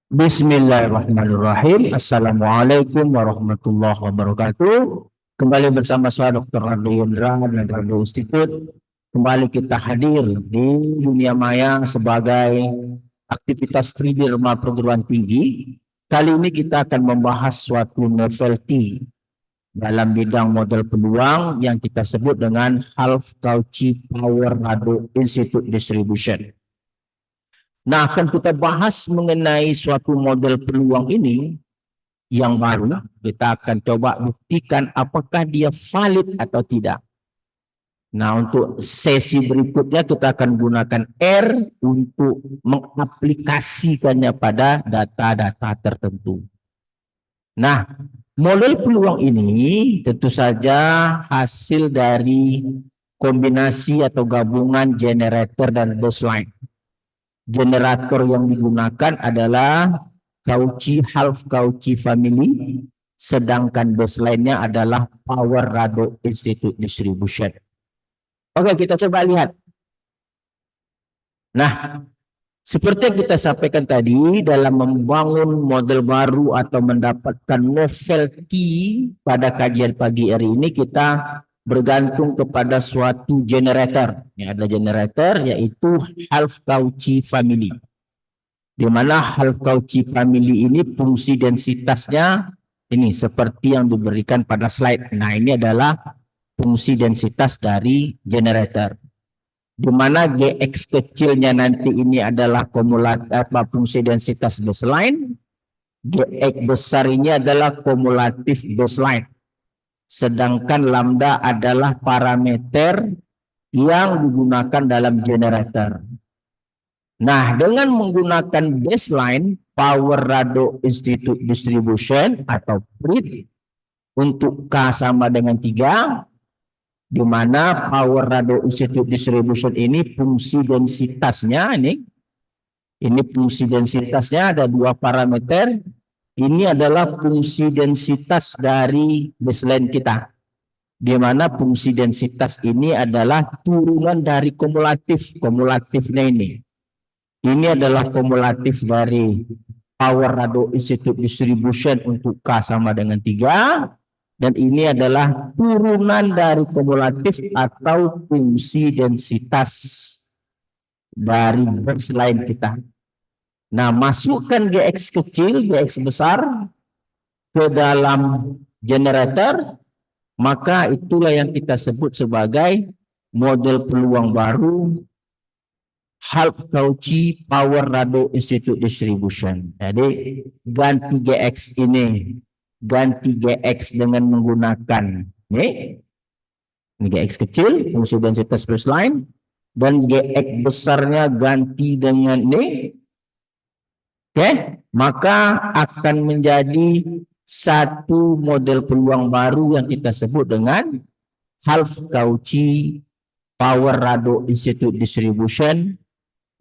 Bismillahirrahmanirrahim. Assalamualaikum warahmatullahi wabarakatuh. Kembali bersama saya Dr. Rado Yendra dan Rado Institute. Kembali kita hadir di dunia maya sebagai aktivitas 3D Rumah Perguruan Tinggi. Kali ini kita akan membahas suatu novelty dalam bidang model peluang yang kita sebut dengan Half Cauchy Power Rado Institute Distribution. Nah, akan kita bahas mengenai suatu model peluang ini yang baru. Kita akan coba buktikan apakah dia valid atau tidak. Nah, untuk sesi berikutnya kita akan gunakan R untuk mengaplikasikannya pada data-data tertentu. Nah, model peluang ini tentu saja hasil dari kombinasi atau gabungan generator dan baseline. Generator yang digunakan adalah Cauchy Half Cauchy family, sedangkan baseline-nya adalah Power Rado Institute Distribution. Oke, kita coba lihat. Nah, seperti yang kita sampaikan tadi, dalam membangun model baru atau mendapatkan novelty pada kajian pagi hari ini, kita bergantung kepada suatu generator. Yang ada generator yaitu Half Cauchy family. Di mana Half Cauchy family ini fungsi densitasnya ini seperti yang diberikan pada slide. Nah, ini adalah fungsi densitas dari generator. Di mana GX kecilnya nanti ini adalah kumulatif fungsi densitas baseline. GX besar ini adalah kumulatif baseline. Sedangkan lambda adalah parameter yang digunakan dalam generator. Nah, dengan menggunakan baseline Power Rado Institute Distribution atau PRID untuk K sama dengan 3, di mana Power Rado Institute Distribution ini fungsi densitasnya ini fungsi densitasnya ada dua parameter. Ini adalah fungsi densitas dari baseline kita, di mana fungsi densitas ini adalah turunan dari kumulatifnya ini. Ini adalah kumulatif dari Power Rado Institute Distribution untuk K sama dengan 3, dan ini adalah turunan dari kumulatif atau fungsi densitas dari baseline kita. Nah, masukkan GX kecil, GX besar ke dalam generator, maka itulah yang kita sebut sebagai model peluang baru Half Cauchy Power Rado Institute Distribution. Jadi ganti GX ini, ganti GX dengan menggunakan ini GX kecil, fungsi densitas baseline, dan GX besarnya ganti dengan ini. Oke, maka akan menjadi satu model peluang baru yang kita sebut dengan Half Cauchy Power Rado Institute Distribution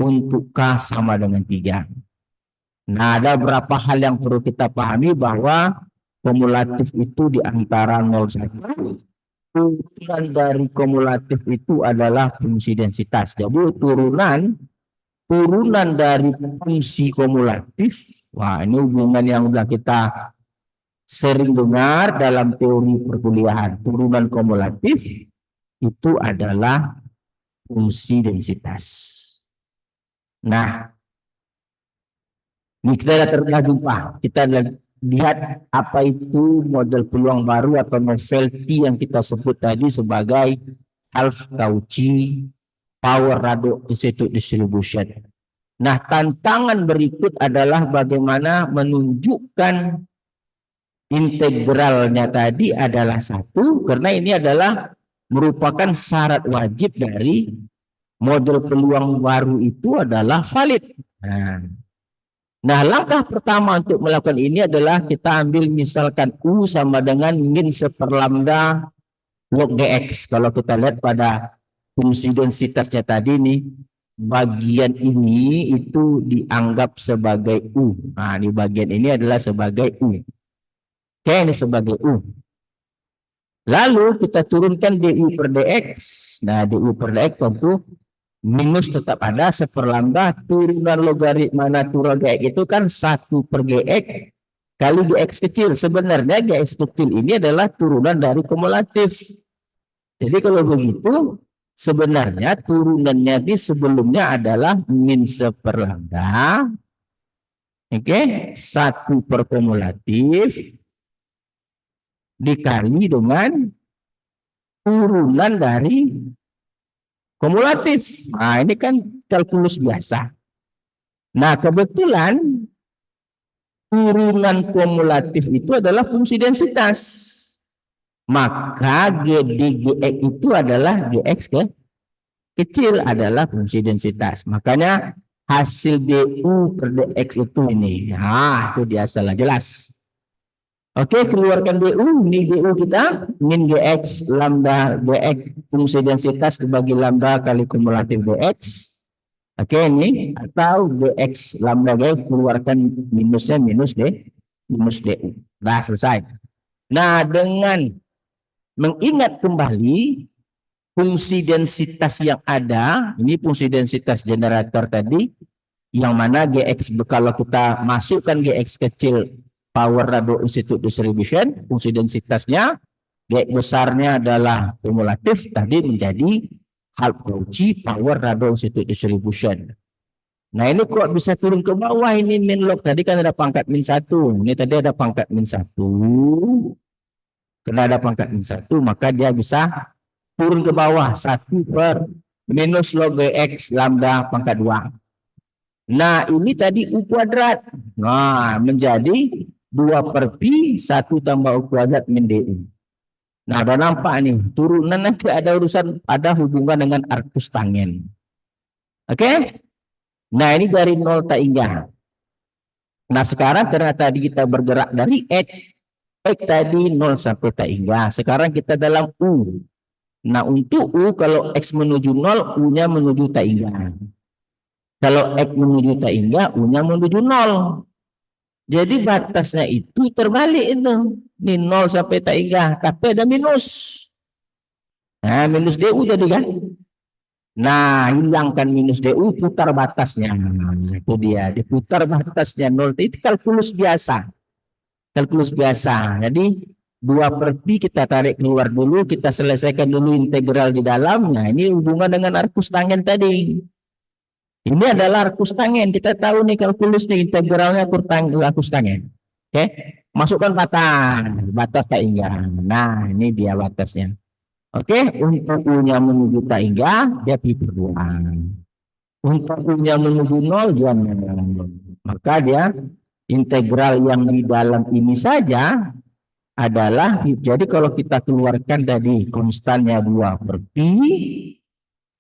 untuk K sama dengan 3. Nah, ada beberapa hal yang perlu kita pahami bahwa kumulatif itu di antara 0,1. Turunan dari kumulatif itu adalah fungsi densitas. Jadi turunan dari fungsi kumulatif, wah ini hubungan yang sudah kita sering dengar dalam teori perkuliahan. Turunan kumulatif itu adalah fungsi densitas. Nah, ini kita telah jumpa. Kita lihat apa itu model peluang baru atau novelty yang kita sebut tadi sebagai Half Cauchy Power Rado Institute Distribution. Nah, tantangan berikut adalah bagaimana menunjukkan integralnya tadi adalah 1, karena ini adalah merupakan syarat wajib dari model peluang baru itu adalah valid. Nah, langkah pertama untuk melakukan ini adalah kita ambil misalkan U sama dengan min seperlambda log GX. Kalau kita lihat pada fungsi densitasnya tadi nih, bagian ini itu dianggap sebagai U. Nah, di bagian ini adalah sebagai U. Oke, ini sebagai U. Lalu kita turunkan DU per DX. Nah, DU per DX tentu minus tetap ada, 1/lambda turunan logaritma natural Gx itu kan 1/Gx kali Gx kecil. Sebenarnya Gx kecil ini adalah turunan dari kumulatif. Jadi kalau begitu, sebenarnya turunannya di sebelumnya adalah min 1/lambda, oke, 1/kumulatif dikali dengan turunan dari kumulatif. Nah, ini kan kalkulus biasa. Nah, kebetulan turunan kumulatif itu adalah fungsi densitas. Maka G di Gx itu adalah Gx kecil adalah fungsi densitas. Makanya hasil du per dx itu ini. Nah, itu dia salah jelas. Oke, keluarkan du. Ini du kita min Gx lambda Gx fungsi densitas dibagi lambda kali kumulatif Gx. Oke, ini atau Gx lambda Gx keluarkan minusnya minus du. Nah, selesai. Nah, dengan mengingat kembali fungsi densitas yang ada, ini fungsi densitas generator tadi, yang mana Gx, kalau kita masukkan Gx kecil power rado institute distribution, fungsi densitasnya, Gx besarnya adalah kumulatif, tadi menjadi half Cauchy power rado institute distribution. Nah, ini kok bisa turun ke bawah ini min log, tadi kan ada pangkat min 1, ini tadi ada pangkat min 1, karena ada pangkat min 1, maka dia bisa turun ke bawah 1 per minus log Gx lambda pangkat 2. Nah, ini tadi U kuadrat. Nah, menjadi 2 per Pi 1 tambah U kuadrat min DU. Nah, udah nampak nih, turunan nanti ada urusan, ada hubungan dengan arcus tangen. Oke? Nah, ini dari 0 tak hingga. Nah, sekarang karena tadi kita bergerak dari X tadi 0 sampai tak hingga. Sekarang kita dalam U. Nah, untuk U, kalau X menuju 0, U-nya menuju tak hingga. Kalau X menuju tak hingga, U-nya menuju 0. Jadi batasnya itu terbalik itu. Ini 0 sampai tak hingga, tapi ada minus. Nah, minus DU jadi kan. Nah, hilangkan minus DU, putar batasnya. Nah, itu dia, diputar batasnya 0. Itu kalkulus biasa. Kalkulus biasa. Jadi 2 per Pi kita tarik keluar dulu, kita selesaikan dulu integral di dalam. Nah, ini hubungan dengan arcus tangen tadi. Ini adalah arcus tangen. Kita tahu nih kalkulus nih, integralnya arcus tangen. Oke, masukkan batas tak hingga. Nah, ini dia batasnya. Oke, untuk U-nya menuju tak hingga, dia Pi per 2. Untuk U-nya menuju 0, dia 0. Maka dia integral yang di dalam ini saja adalah, jadi kalau kita keluarkan tadi konstannya 2 per Pi,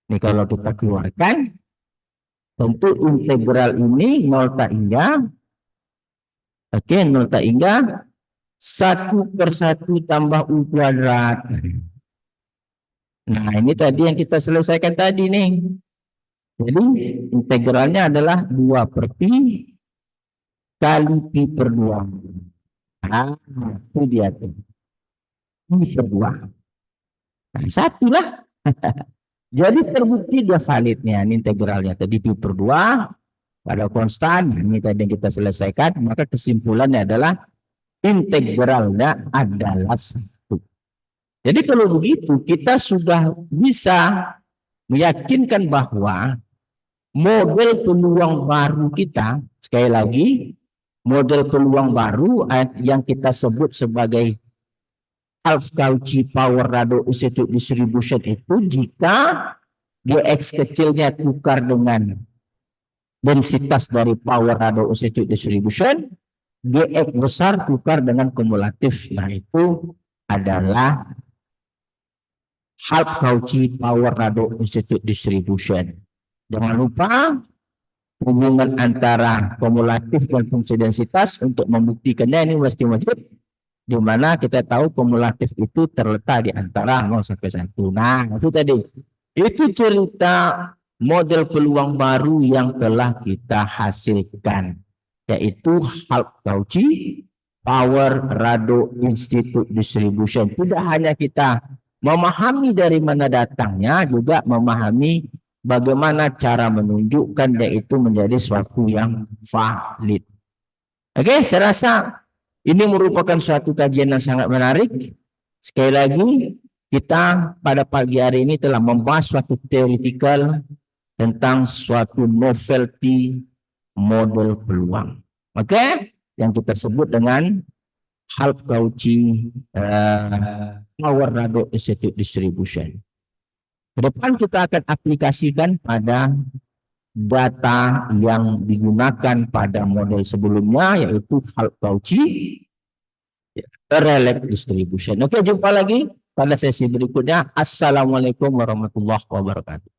ini kalau kita keluarkan, tentu integral ini 0 tak hingga, oke, 0 tak hingga, 1 per 1 tambah U kuadrat. Nah, ini tadi yang kita selesaikan tadi nih. Jadi integralnya adalah 2 per Pi kali Pi per 2. Nah, itu dia tuh. Pi per 2. Nah, 1 lah. Jadi terbukti dia validnya. Ini integralnya tadi Pi per 2 pada konstan. Ini tadi yang kita selesaikan. Maka kesimpulannya adalah integralnya adalah 1. Jadi kalau begitu kita sudah bisa meyakinkan bahwa model peluang baru kita, sekali lagi, model peluang baru yang kita sebut sebagai half Cauchy power rado institute distribution itu jika Gx kecilnya tukar dengan densitas dari power rado institute distribution, Gx besar tukar dengan kumulatif. Nah, itu adalah half Cauchy power rado institute distribution. Jangan lupa hubungan antara kumulatif dan fungsi densitas. Untuk membuktikannya ini mesti wajib, di mana kita tahu kumulatif itu terletak di antara 0 sampai 1. Nah, itu tadi. Itu cerita model peluang baru yang telah kita hasilkan, yaitu half Cauchy power rado institute distribution. Tidak hanya kita memahami dari mana datangnya, juga memahami bagaimana cara menunjukkan dia itu menjadi suatu yang valid. Oke, saya rasa ini merupakan suatu kajian yang sangat menarik. Sekali lagi, kita pada pagi hari ini telah membahas suatu teoretikal tentang suatu novelty model peluang. Oke, yang kita sebut dengan Half-Cauchy Power Rado Institute Distribution. Ke depan kita akan aplikasikan pada data yang digunakan pada model sebelumnya, yaitu Half-Cauchy Relax Distribution. Oke, jumpa lagi pada sesi berikutnya. Assalamualaikum warahmatullahi wabarakatuh.